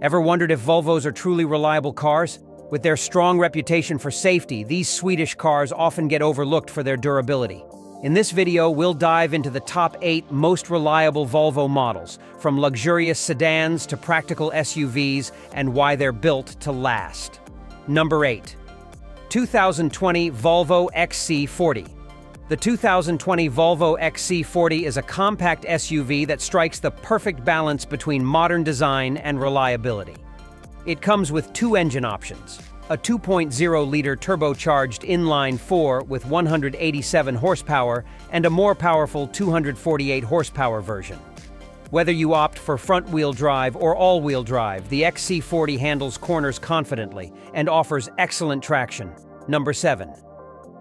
Ever wondered if Volvos are truly reliable cars? With their strong reputation for safety, these Swedish cars often get overlooked for their durability. In this video, we'll dive into the top 8 most reliable Volvo models, from luxurious sedans to practical SUVs, and why they're built to last. Number 8. 2020 Volvo XC40. The 2020 Volvo XC40 is a compact SUV that strikes the perfect balance between modern design and reliability. It comes with 2 engine options: a 2.0-liter turbocharged inline-4 with 187 horsepower and a more powerful 248 horsepower version. Whether you opt for front-wheel drive or all-wheel drive, the XC40 handles corners confidently and offers excellent traction. Number 7.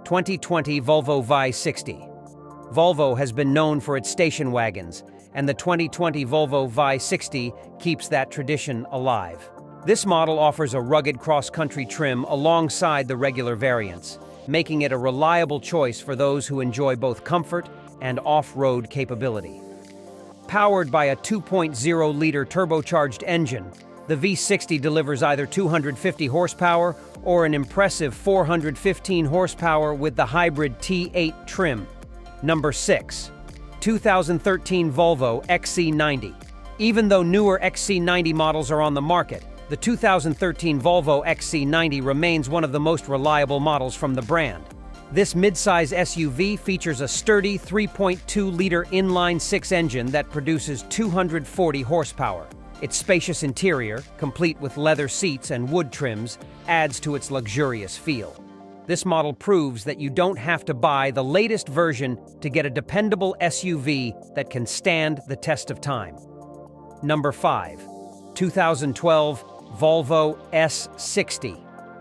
2020 Volvo V60. Volvo has been known for its station wagons, and the 2020 Volvo V60 keeps that tradition alive. This model offers a rugged cross-country trim alongside the regular variants, making it a reliable choice for those who enjoy both comfort and off-road capability. Powered by a 2.0-liter turbocharged engine, the V60 delivers either 250 horsepower or an impressive 415 horsepower with the hybrid T8 trim. Number 6. 2013 Volvo XC90. Even though newer XC90 models are on the market, the 2013 Volvo XC90 remains one of the most reliable models from the brand. This midsize SUV features a sturdy 3.2-liter inline-6 engine that produces 240 horsepower. Its spacious interior, complete with leather seats and wood trims, adds to its luxurious feel. This model proves that you don't have to buy the latest version to get a dependable SUV that can stand the test of time. Number 5. 2012 Volvo S60.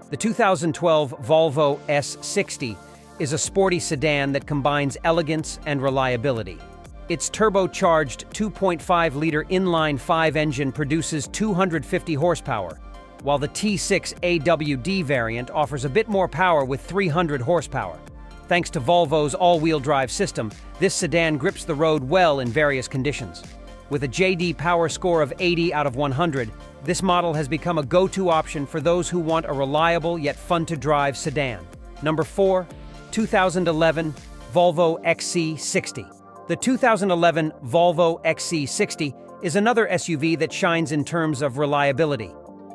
The 2012 Volvo S60 is a sporty sedan that combines elegance and reliability. Its turbocharged 2.5-liter inline-5 engine produces 250 horsepower, while the T6 AWD variant offers a bit more power with 300 horsepower. Thanks to Volvo's all-wheel drive system, this sedan grips the road well in various conditions. With a JD Power score of 80 out of 100, this model has become a go-to option for those who want a reliable yet fun-to-drive sedan. Number 4. 2011 Volvo XC60. The 2011 Volvo XC60 is another SUV that shines in terms of reliability.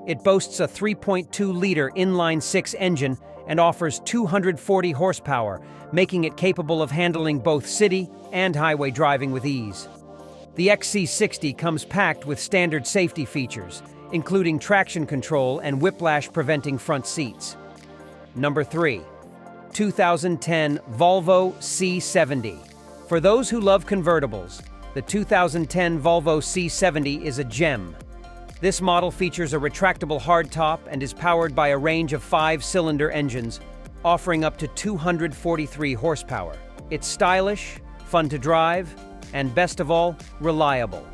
It boasts a 3.2-liter inline-6 engine and offers 240 horsepower, making it capable of handling both city and highway driving with ease. The XC60 comes packed with standard safety features, including traction control and whiplash-preventing front seats. Number 3. 2010 Volvo C70. For those who love convertibles, the 2010 Volvo C70 is a gem. This model features a retractable hardtop and is powered by a range of 5-cylinder engines, offering up to 243 horsepower. It's stylish, fun to drive, and best of all, reliable.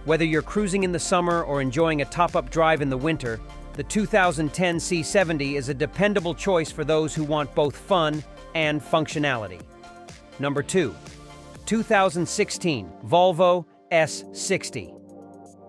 Whether you're cruising in the summer or enjoying a top-up drive in the winter, the 2010 C70 is a dependable choice for those who want both fun and functionality. Number 2. 2016 Volvo S60.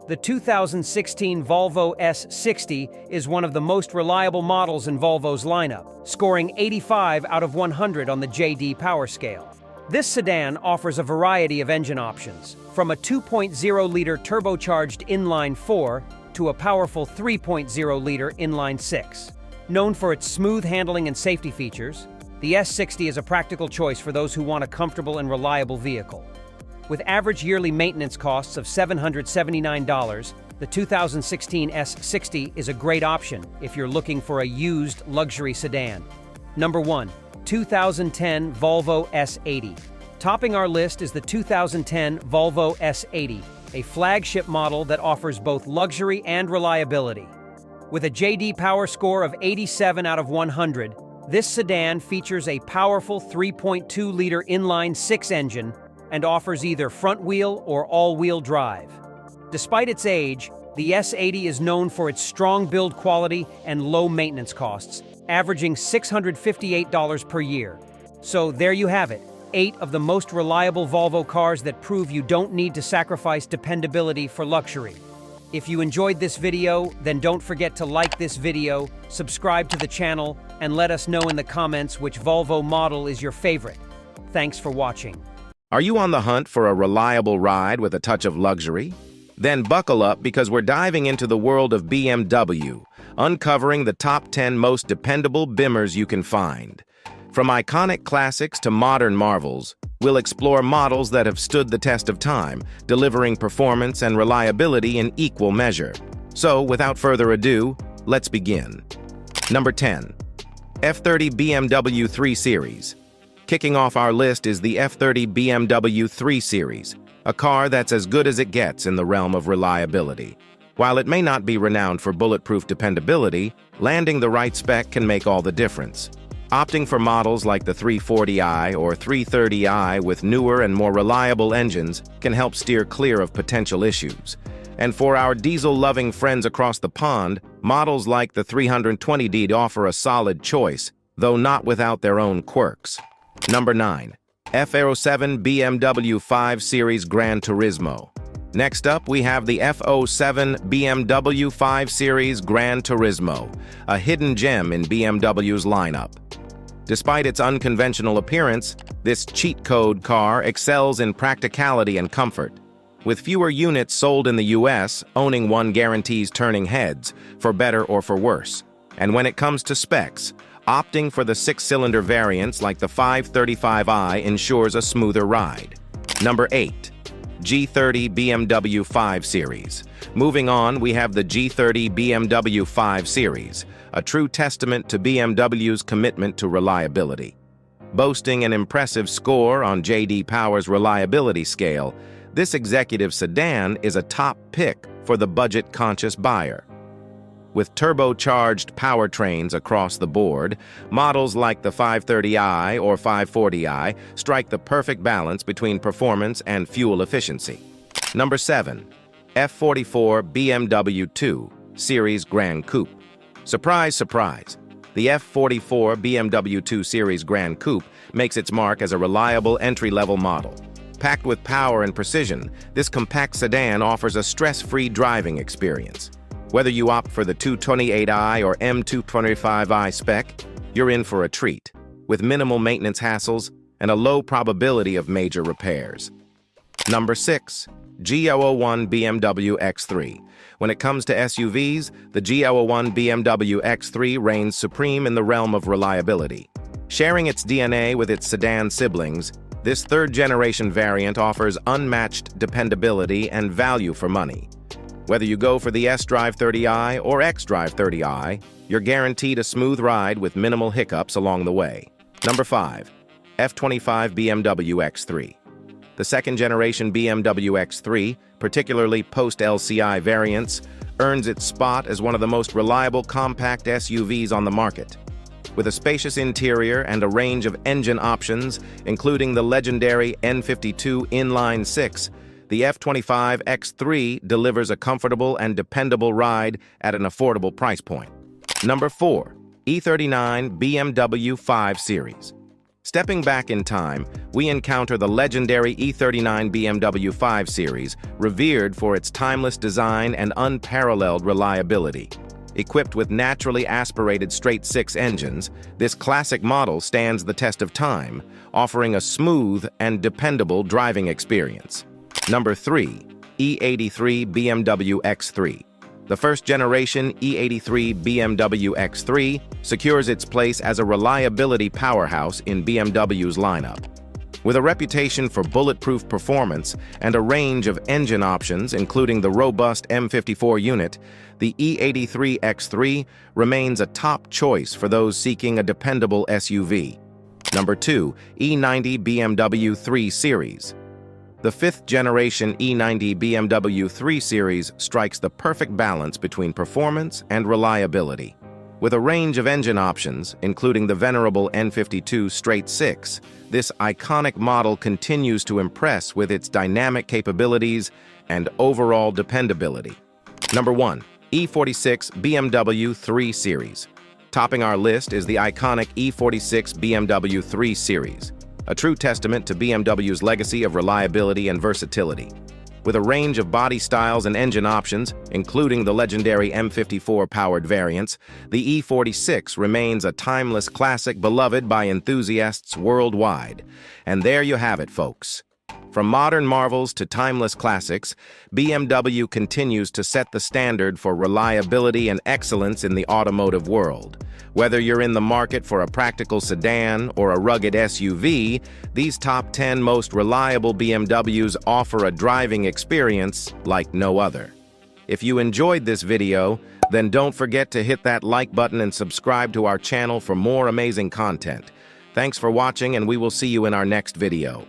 The 2016 Volvo S60 is one of the most reliable models in Volvo's lineup, scoring 85 out of 100 on the JD Power scale. This sedan offers a variety of engine options, from a 2.0-liter turbocharged inline-4 to a powerful 3.0-liter inline-6. Known for its smooth handling and safety features, the S60 is a practical choice for those who want a comfortable and reliable vehicle. With average yearly maintenance costs of $779, the 2016 S60 is a great option if you're looking for a used luxury sedan. Number 1. 2010 Volvo S80. Topping our list is the 2010 Volvo S80, a flagship model that offers both luxury and reliability. With a JD Power score of 87 out of 100, this sedan features a powerful 3.2-liter inline-6 engine and offers either front-wheel or all-wheel drive. Despite its age, the S80 is known for its strong build quality and low maintenance costs, averaging $658 per year. So there you have it, 8 of the most reliable Volvo cars that prove you don't need to sacrifice dependability for luxury. If you enjoyed this video, then don't forget to like this video, subscribe to the channel, and let us know in the comments which Volvo model is your favorite. Thanks for watching. Are you on the hunt for a reliable ride with a touch of luxury? Then buckle up because we're diving into the world of BMW, uncovering the top 10 most dependable bimmers you can find. From iconic classics to modern marvels, we'll explore models that have stood the test of time, delivering performance and reliability in equal measure. So, without further ado, let's begin. Number 10. F30 BMW 3 Series. Kicking off our list is the F30 BMW 3 Series, a car that's as good as it gets in the realm of reliability. While it may not be renowned for bulletproof dependability, landing the right spec can make all the difference. Opting for models like the 340i or 330i with newer and more reliable engines can help steer clear of potential issues. And for our diesel-loving friends across the pond, models like the 320d offer a solid choice, though not without their own quirks. Number 9. F07 BMW 5 Series Gran Turismo. Next up, we have the F07 BMW 5 Series Gran Turismo, a hidden gem in BMW's lineup. Despite its unconventional appearance, this cheat code car excels in practicality and comfort. With fewer units sold in the US, owning one guarantees turning heads, for better or for worse. And when it comes to specs, opting for the 6-cylinder variants like the 535i ensures a smoother ride. Number 8. G30 BMW 5 Series. Moving on, we have the G30 BMW 5 Series, a true testament to BMW's commitment to reliability. Boasting an impressive score on J.D. Power's reliability scale, this executive sedan is a top pick for the budget-conscious buyer. With turbocharged powertrains across the board, models like the 530i or 540i strike the perfect balance between performance and fuel efficiency. Number 7. F44 BMW 2 Series Gran Coupe. Surprise, surprise! The F44 BMW 2 Series Gran Coupe makes its mark as a reliable entry-level model. Packed with power and precision, this compact sedan offers a stress-free driving experience. Whether you opt for the 228i or M225i spec, you're in for a treat, with minimal maintenance hassles and a low probability of major repairs. Number 6. G001 BMW X3. When it comes to SUVs, the G001 BMW X3 reigns supreme in the realm of reliability. Sharing its DNA with its sedan siblings, this third-generation variant offers unmatched dependability and value for money. Whether you go for the S-Drive 30i or X-Drive 30i, you're guaranteed a smooth ride with minimal hiccups along the way. Number 5. F25 BMW X3. The second-generation BMW X3, particularly post-LCI variants, earns its spot as one of the most reliable compact SUVs on the market. With a spacious interior and a range of engine options, including the legendary N52 inline-6, the F25 X3 delivers a comfortable and dependable ride at an affordable price point. Number 4. E39 BMW 5 Series. Stepping back in time, we encounter the legendary E39 BMW 5 Series, revered for its timeless design and unparalleled reliability. Equipped with naturally aspirated straight-six engines, this classic model stands the test of time, offering a smooth and dependable driving experience. Number 3. E83 BMW X3. The first-generation E83 BMW X3 secures its place as a reliability powerhouse in BMW's lineup. With a reputation for bulletproof performance and a range of engine options, including the robust M54 unit, the E83 X3 remains a top choice for those seeking a dependable SUV. Number 2. E90 BMW 3 Series. The fifth-generation E90 BMW 3 Series strikes the perfect balance between performance and reliability. With a range of engine options, including the venerable N52 straight-six, this iconic model continues to impress with its dynamic capabilities and overall dependability. Number 1. E46 BMW 3 Series. Topping our list is the iconic E46 BMW 3 Series, a true testament to BMW's legacy of reliability and versatility. With a range of body styles and engine options, including the legendary M54-powered variants, the E46 remains a timeless classic beloved by enthusiasts worldwide. And there you have it, folks. From modern marvels to timeless classics, BMW continues to set the standard for reliability and excellence in the automotive world. Whether you're in the market for a practical sedan or a rugged SUV, these top 10 most reliable BMWs offer a driving experience like no other. If you enjoyed this video, then don't forget to hit that like button and subscribe to our channel for more amazing content. Thanks for watching, and we will see you in our next video.